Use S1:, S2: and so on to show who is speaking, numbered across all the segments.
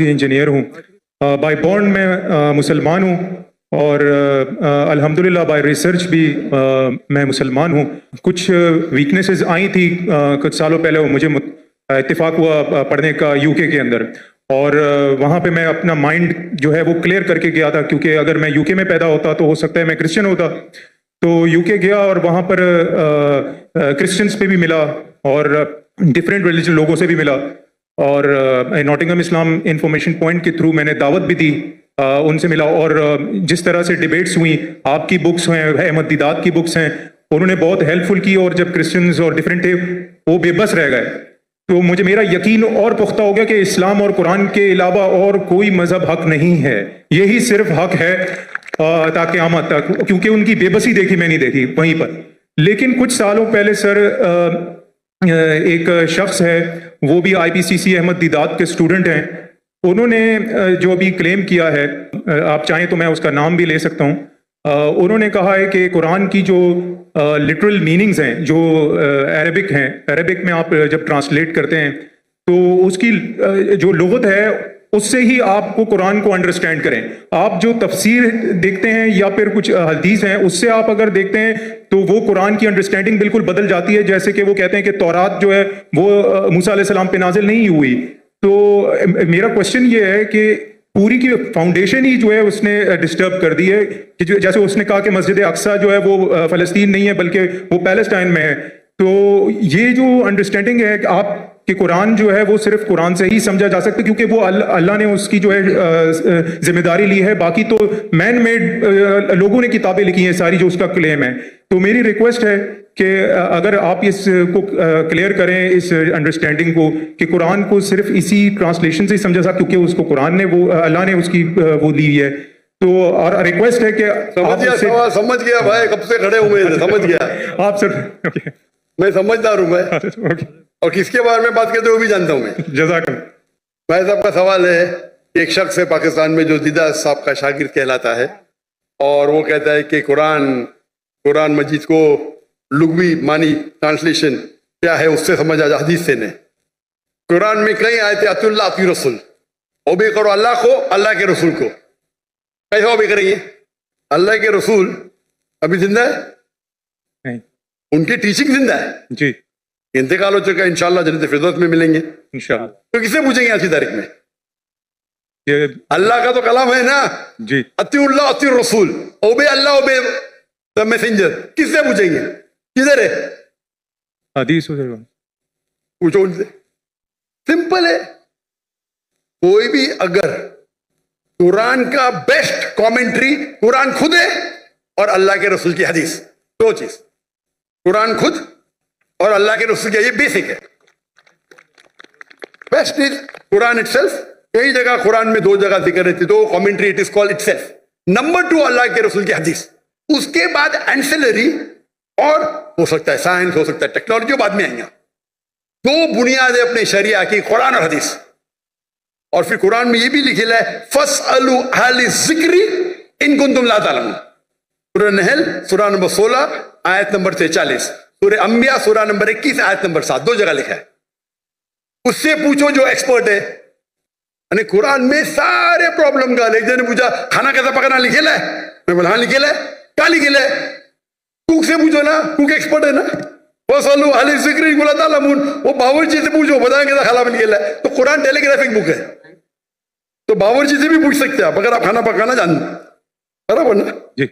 S1: Engineer हूँ। Bye born मैं मुसलमान हूँ और अल्हम्दुलिल्लाह बाय रिसर्च भी मैं मुसलमान हूँ। कुछ वीकनेसेस आई थी कुछ सालों पहले, मुझे इत्तेफाक हुआ पढ़ने का यूके के अंदर, और वहाँ पे मैं अपना माइंड जो है वो क्लियर करके गया था, क्योंकि अगर मैं यूके में पैदा होता तो हो सकता है मैं क्रिश्चियन होता। तो यूके गया और वहाँ पर क्रिश्चियंस पे भी मिला और डिफरेंट रिलीजन लोगों से भी मिला, और नॉटिंघम इस्लाम इंफॉर्मेशन पॉइंट के थ्रू मैंने दावत भी दी, उनसे मिला। और जिस तरह से डिबेट्स हुई, आपकी बुक्स हैं, अहमद दीदात की बुक्स हैं, उन्होंने बहुत हेल्पफुल की। और जब क्रिश्चियंस और डिफरेंट थे वो बेबस रह गए, तो मुझे मेरा यकीन और पुख्ता हो गया कि इस्लाम और कुरान के अलावा और कोई मजहब हक नहीं है, यही सिर्फ हक है ताकि क़यामत तक, क्योंकि उनकी बेबसी देखी मैंने देखी वहीं पर। लेकिन कुछ सालों पहले सर एक शख्स है, वो भी IPCC अहमद दीदात के स्टूडेंट हैं, उन्होंने जो अभी क्लेम किया है, आप चाहें तो मैं उसका नाम भी ले सकता हूँ। उन्होंने कहा है कि कुरान की जो लिटरल मीनिंग्स हैं जो अरबिक हैं, अरबिक में आप जब ट्रांसलेट करते हैं तो उसकी जो लुगत है उससे ही आपको कुरान को अंडरस्टैंड करें। आप जो तफसीर देखते हैं या फिर कुछ हदीस हैं उससे आप अगर देखते हैं तो वो कुरान की अंडरस्टैंडिंग बिल्कुल बदल जाती है। जैसे कि वो कहते हैं कि तौरात जो है वो मूसा अलैहिस्सलाम पे नाजिल नहीं हुई। तो मेरा क्वेश्चन ये है कि पूरी की फाउंडेशन ही जो है उसने डिस्टर्ब कर दी है, कि जैसे उसने कहा कि मस्जिद अक्सा जो है वो फ़लस्तीन नहीं है बल्कि वो पैलेस्टाइन में है। तो ये जो अंडरस्टैंडिंग है कि आप कि कुरान जो है वो सिर्फ कुरान से ही समझा जा सकता है, क्योंकि वो अल्लाह ने उसकी जो है जिम्मेदारी ली है, बाकी तो मैन मेड लोगों ने किताबें लिखी हैं सारी जो उसका क्लेम है। तो मेरी रिक्वेस्ट है कि अगर आप इसको क्लियर करें इस अंडरस्टैंडिंग को कि कुरान को सिर्फ इसी ट्रांसलेशन से ही समझा सकता, क्योंकि उसको कुरान ने वो अल्लाह ने उसकी वो ली है। तो और रिक्वेस्ट है कि
S2: समझ गया भाई, कब से खड़े हुए थे, समझ गया
S1: आप सर।
S2: मैं समझदार हूँ मैं, और किसके बारे में बात करते हो भी जानता हूँ मैं।
S1: जज़ाकल्लाह।
S2: भाई साहब का सवाल है, एक शख्स है पाकिस्तान में जो दीदा साहब का शागिर्द कहलाता है, और वो कहता है कि कुरान मजीद को लुग़वी मानी ट्रांसलेशन क्या है उससे समझ आ हदीस से नहीं। कुरान में कई आयतें अतिउल्लाह अति रसूल, ओबे करो अल्लाह को, अल्लाह के रसूल को। कैसे ओबे करेंगे? अल्लाह के रसूल अभी जिंदा है
S1: नहीं,
S2: उनकी टीचिंग जिंदा है
S1: जी,
S2: इंतकाल हो चुका है, इंशाल्लाह जन्नत फिरदौस में मिलेंगे इंशाल्लाह। तो किसे पूछेंगे आज की तारीख में? अल्लाह का तो कलाम है ना
S1: जी,
S2: अतिउल्लाह अति रसूल, ओबे अल्लाह ओबे द मैसेंजर। किससे पूछेंगे? किधर है
S1: हदीस?
S2: पूछो उनसे, सिंपल है। कोई भी अगर कुरान का बेस्ट कमेंट्री कुरान खुद है और अल्लाह के रसूल की हदीस, दो चीज, कुरान खुद और अल्लाह के रसूल की, ये बेसिक है। Best is Quran itself. कई जगह कुरान में दो जगह जिक्र रहती, तो commentary it is called itself. Number 2 अल्लाह के रसूल की हदीस, उसके बाद एंसिलरी, और हो सकता है साइंस, हो सकता है टेक्नोलॉजी, बाद में आएंगे। दो बुनियाद है अपने शरिया की, कुरान और हदीस। और फिर कुरान में ये भी लिखा है फसअलु अहल ज़िक्री इन कुंतुम ला तालमून। सूरह नहल सूरह नंबर 16 आयत नंबर 43, सूरह अंबिया सूरह नंबर 21 आयत नंबर 7, दो जगह लिखा है। उससे पूछो जो एक्सपर्ट है। यानी कुरान में सारे प्रॉब्लम का, एक जन ने पूछा खाना कैसा पकाना लिखेला है, मैं बोला हाँ लिखेला है। क्या लिखेला है? कुक से पूछो ना, कुक एक्सपर्ट है ना। फसअलु अहल ज़िक्री ला तालमून, वो बावर्ची से पूछो बताएंगे कैसा खाना बन लिखेला है। तो कुरान टेलीग्राफिक बुक है, तो बावर्ची से भी पूछ सकते हैं आप अगर आप खाना पकाना जानते, बराबर ना जी।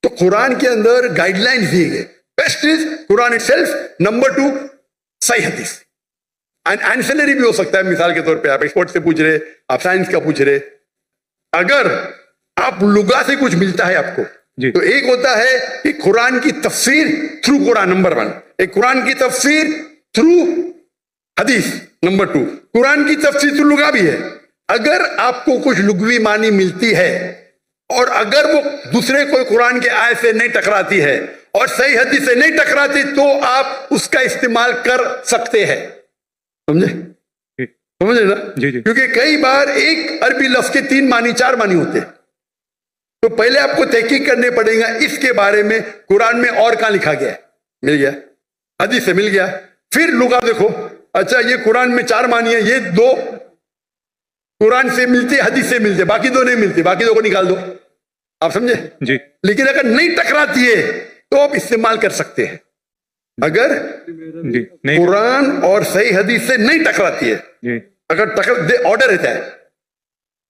S2: तो कुरान के अंदर गाइडलाइंस दिए गए। Best is Quran itself, number 2 सही हदीस, एंड एंसिलरी भी हो सकता है। मिसाल के तौर पे आप एक्सपर्ट से पूछ रहे, आप साइंस का पूछ रहे, अगर आप लुगा से कुछ मिलता है आपको जी। तो एक होता है कि कुरान की तफसीर थ्रू कुरान, नंबर 1, एक कुरान की तफसीर थ्रू हदीस, नंबर 2 कुरान की तफसीर थ्रू लुगा भी है। अगर आपको कुछ लुगवी मानी मिलती है और अगर वो दूसरे कोई कुरान के आयत से नहीं टकराती है और सही हदीस से नहीं टकराती, तो आप उसका इस्तेमाल कर सकते हैं। समझे? समझे ना जी जी। क्योंकि कई बार एक अरबी लफ्ज के 3 मानी 4 मानी होते हैं, तो पहले आपको तहकीक करने पड़ेगा इसके बारे में कुरान में और कहां लिखा गया है। मिल गया, हदीस से मिल गया, फिर लुगा देखो, अच्छा ये कुरान में 4 मानी है, ये 2 कुरान से मिलते, हदीस से मिलते, बाकी दो नहीं मिलते, बाकी दो को निकाल दो, आप समझे?
S1: जी
S2: लेकिन अगर नहीं टकराती है तो आप इस्तेमाल कर सकते हैं। अगर
S1: जी नहीं
S2: कुरान और सही हदीस से नहीं टकराती है,
S1: जी
S2: अगर टकर ऑर्डर रहता है,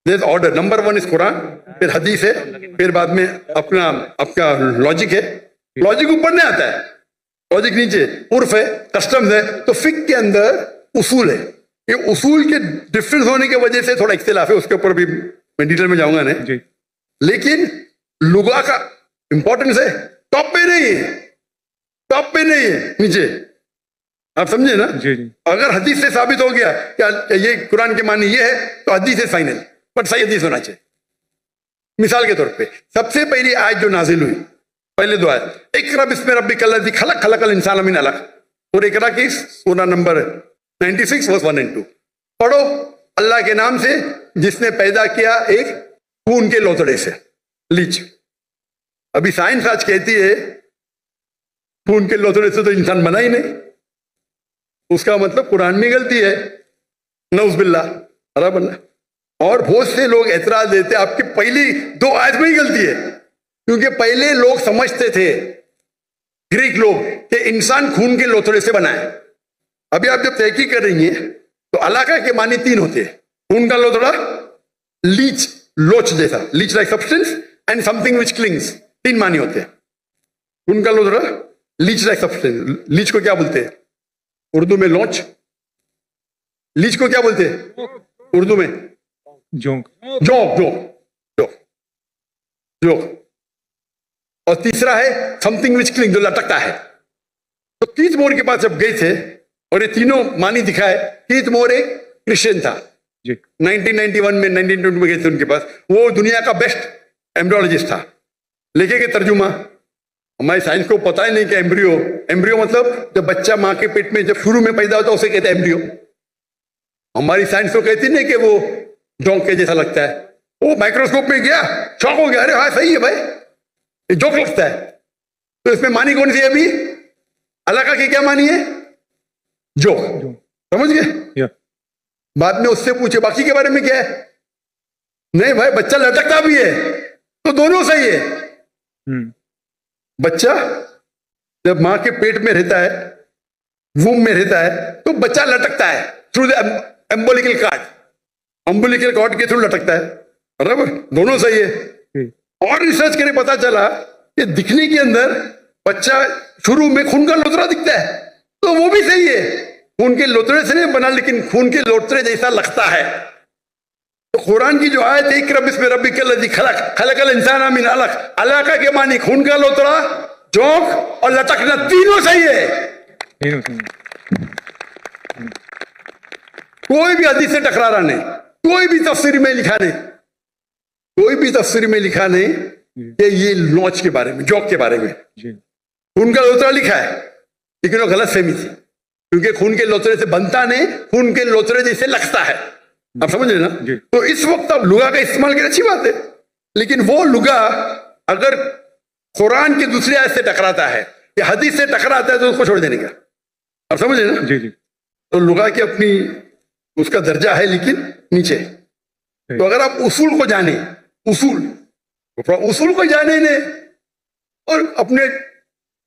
S2: their order, number 1 is Quran, फिर हदीस है, फिर बाद में अपना आपका लॉजिक है। लॉजिक ऊपर नहीं आता है, लॉजिक नीचे, उर्फ है, कस्टम्स है। तो फिक्ह के अंदर उसूल है, ये उसूल के डिफरेंस होने की वजह से थोड़ा इख्तिलाफ है, उसके ऊपर भी मैं डिटेल में जाऊंगा नहीं।
S1: जी
S2: लेकिन लुगा का इंपॉर्टेंस है, टॉप पे नहीं है, टॉप पे नहीं है, नीचे, आप समझे ना?
S1: जी जी
S2: अगर हदीस से साबित हो गया कि ये कुरान के मानी ये है तो हदीस है फाइनल, बट सही हदीस होना चाहिए। मिसाल के तौर पे सबसे पहली आयत जो नाजिल हुई, पहले दो आयत, इकरा बिस्मि रब्बिकल्लज़ी खलक खलकल इंसान मिन अलक, और इकरा की सूरा नंबर 96 वर्स 1 और 2, पढ़ो अल्लाह के नाम से जिसने पैदा किया एक खून के लोथड़े से, लीच। अभी साइंस आज कहती है खून के लोथड़े से तो इंसान बना ही नहीं, उसका मतलब कुरान में गलती है, नउज़-बिल्लाह, अरे बल्ला। और बहुत से लोग एतराज देते आपकी पहली दो आयत में ही गलती है, क्योंकि पहले लोग समझते थे, ग्रीक लोग, कि इंसान खून के लोथड़े से बना है। अभी आप जब तहकीक कर रही हैं तो अलाका के मानी 3 होते हैं, खून का लोथड़ा, लीच, लोच जैसा, leech like substance, and something which clings, 3 मानी होते हैं। खून का लोथड़ा, लीच लाइक सब्सटेंस, लीच को क्या बोलते हैं उर्दू में? लोच। लीच को क्या बोलते हैं उर्दू में?
S1: जोंक
S2: जोक, जोक, जोक, जोक। और तीसरा है समथिंग विच क्लिंग, जो लटकता है। तो कीथ मोर के पास जब गए थे और ये तीनों मानी दिखाए, कीथ मोर एक क्रिश्चियन था,
S1: जी
S2: 1991 में 1922 में गए थे उनके पास, वो दुनिया का बेस्ट एम्ब्रियोलॉजिस्ट था। लिखे के तर्जुमा, हमारी साइंस को पता ही नहीं कि एम्ब्रियो, एम्ब्रियो मतलब जब बच्चा माँ के पेट में जब शुरू में पैदा होता है उसे कहते हैं एम्ब्रियो। हमारी साइंस तो कहती नहीं कि वो जोंक के जैसा लगता है। वो माइक्रोस्कोप में गया, शॉक हो गया, अरे हाँ सही है भाई, ये जोक लगता है। तो इसमें मानी कौन सी है अभी? अलाका की क्या मानी है? जोक, समझ गए?
S1: या
S2: बाद में उससे पूछे बाकी के बारे में क्या है? नहीं भाई, बच्चा लटकता भी है, तो दोनों सही है। बच्चा जब मां के पेट में रहता है, वूम में रहता है, तो बच्चा लटकता है थ्रू द एम्बोलिकल कार्ड, अम्बुलिकल कॉर्ड के थ्रू लटकता है, बराबर, दोनों सही है। और रिसर्च करके पता चला कि दिखने के अंदर बच्चा शुरू में खून का लोथड़ा दिखता है, तो वो भी सही है, खून के लोथड़े से नहीं बना, लेकिन खून के लोथड़े जैसा लगता है। तो कुरान की जो आयत है, इक़रा बिस्मि रब्बिकल्लज़ी खलक खलकल इंसान मिन अलक, अलका के मानी खून का लोथड़ा, जोंक और लटकना, तीनों सही है। कोई भी हदीस से टकरा रहा नहीं, कोई भी तफसीर में लिखा नहीं, कोई भी तफसीर में लिखा नहीं कि ये लॉच के बारे में, जोक के बारे में खून का लोथड़ा लिखा है, लेकिन वो गलत फहमी थी, क्योंकि खून के लोथड़े से बनता नहीं, खून के लोथड़े जैसे लगता है। आप समझ रहे ना? तो इस वक्त आप लुगा का इस्तेमाल करें, अच्छी बात है, लेकिन वो लुगा अगर कुरान की दूसरी आयत से टकराता है या हदीस से टकराता है तो उसको छोड़ देने का। आप समझ रहे ना?
S1: जी जी
S2: तो लुगा की अपनी उसका दर्जा है, लेकिन नीचे। तो अगर आप उसूल को जाने, उसूल को जाने ने और अपने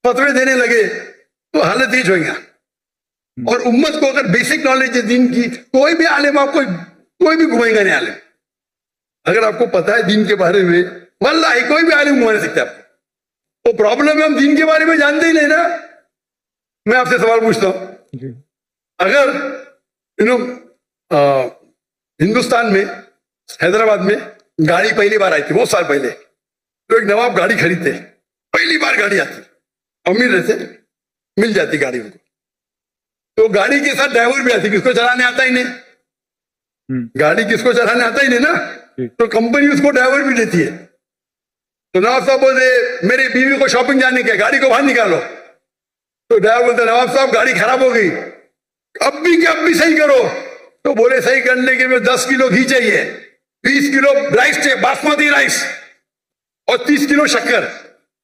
S2: फतवे देने लगे तो हालत ही होगा। और उम्मत को अगर बेसिक नॉलेज है दीन की, कोई भी आलिम आपको कोई भी घुमाएगा नहीं आलिम। अगर आपको पता है दीन के बारे में, वल्लाही कोई भी आलिम घुमा नहीं सकता आपको। तो प्रॉब्लम है हम दीन के बारे में जानते ही नहीं ना। मैं आपसे सवाल पूछता हूं, अगर हिंदुस्तान में हैदराबाद में गाड़ी पहली बार आई थी बहुत साल पहले, तो एक नवाब गाड़ी खरीदते, पहली बार गाड़ी आती, अमीर रहते, मिल जाती गाड़ी उनको, तो गाड़ी के साथ ड्राइवर भी आती, किसको चलाने आता ही नहीं, गाड़ी किसको चलाने आता ही नहीं ना, तो कंपनी उसको ड्राइवर भी देती है। तो नवाब साहब बोलते मेरी बीवी को शॉपिंग जाने के, गाड़ी को बाहर निकालो, तो ड्राइवर बोलते नवाब साहब गाड़ी खराब हो गई, अब भी सही करो। तो बोले सही करने के लिए 10 किलो घी चाहिए, 20 किलो राइस चाहिए, बासमती राइस, और 30 किलो शक्कर।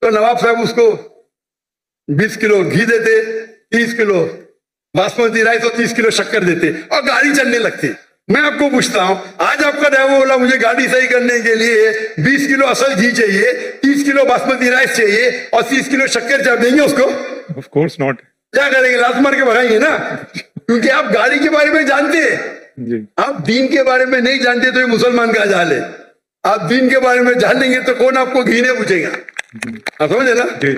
S2: तो नवाब साहब उसको 20 किलो घी देते, 30 किलो बासमती राइस और 30 किलो शक्कर देते, और गाड़ी चलने लगती। میں آپ کو پوچھتا ہوں, آج آپ کا ڈرائیور بولا مجھے گاڑی صحیح کرنے کے لیے 20 کلو اصل گھی چاہیے, 30 کلو باسمتی رائس چاہیے اور 30 کلو شکر چاپ دیں گے اس کو؟
S1: Of course not.
S2: کیا کریں گے؟ لات مار کے بھگائیں گے نا, کیونکہ آپ گاڑی کے بارے میں جانتے ہیں,
S1: جی
S2: آپ دین کے بارے میں نہیں جانتے تو یہ مسلمان کا جال ہے. آپ دین کے بارے میں جان لیں گے تو کون آپ کو گھی نہیں پوچھے گا. آپ سمجھے نا؟
S1: جی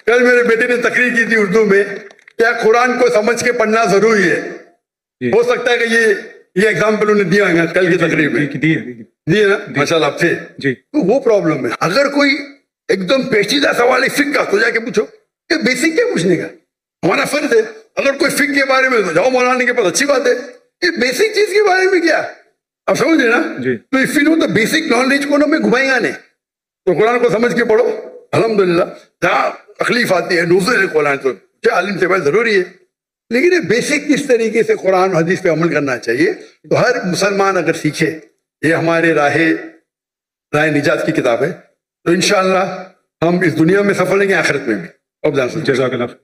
S2: کل میرے بیٹے نے تقریر کی تھی اردو میں, کیا قرآن کو سمجھ کے پڑھنا ضروری ہے؟
S1: جی
S2: ہو سکتا ہے کہ یہ ایگزامپل انہیں دیا ہے کل کی تقریر میں,
S1: دی
S2: دیے نا ماشاء اللہ آپ سے.
S1: جی
S2: تو وہ پرابلم ہے. اگر کوئی ایک دم پیچیدہ سوال ہے فقہ کا تو جا کے پوچھو, یہ بیسک کیا پوچھنے کا, ہمارا فرض ہے. اگر کوئی فقہ کے بارے میں تو جاؤ مولانا کے پاس, اچھی بات ہے. یہ بیسک چیز کے بارے میں کیا آپ سمجھ رہے نا؟
S1: جی
S2: تو if you know the basic knowledge کو میں گھمائیں گا نہیں, تو قرآن کو سمجھ کے پڑھو. الحمدللہ جہاں تکلیف آتی ہے نزول قرآن تو عالم سے بات ضروری ہے, لیکن یہ بیسک کس طریقے سے قرآن حدیث پہ عمل کرنا چاہیے تو ہر مسلمان اگر سیکھے, یہ ہمارے راہ نجات کی کتاب ہے, تو انشاءاللہ ہم اس دنیا میں سفل ہیں گے, آخرت میں بھی. اب
S1: جزاک اللہ.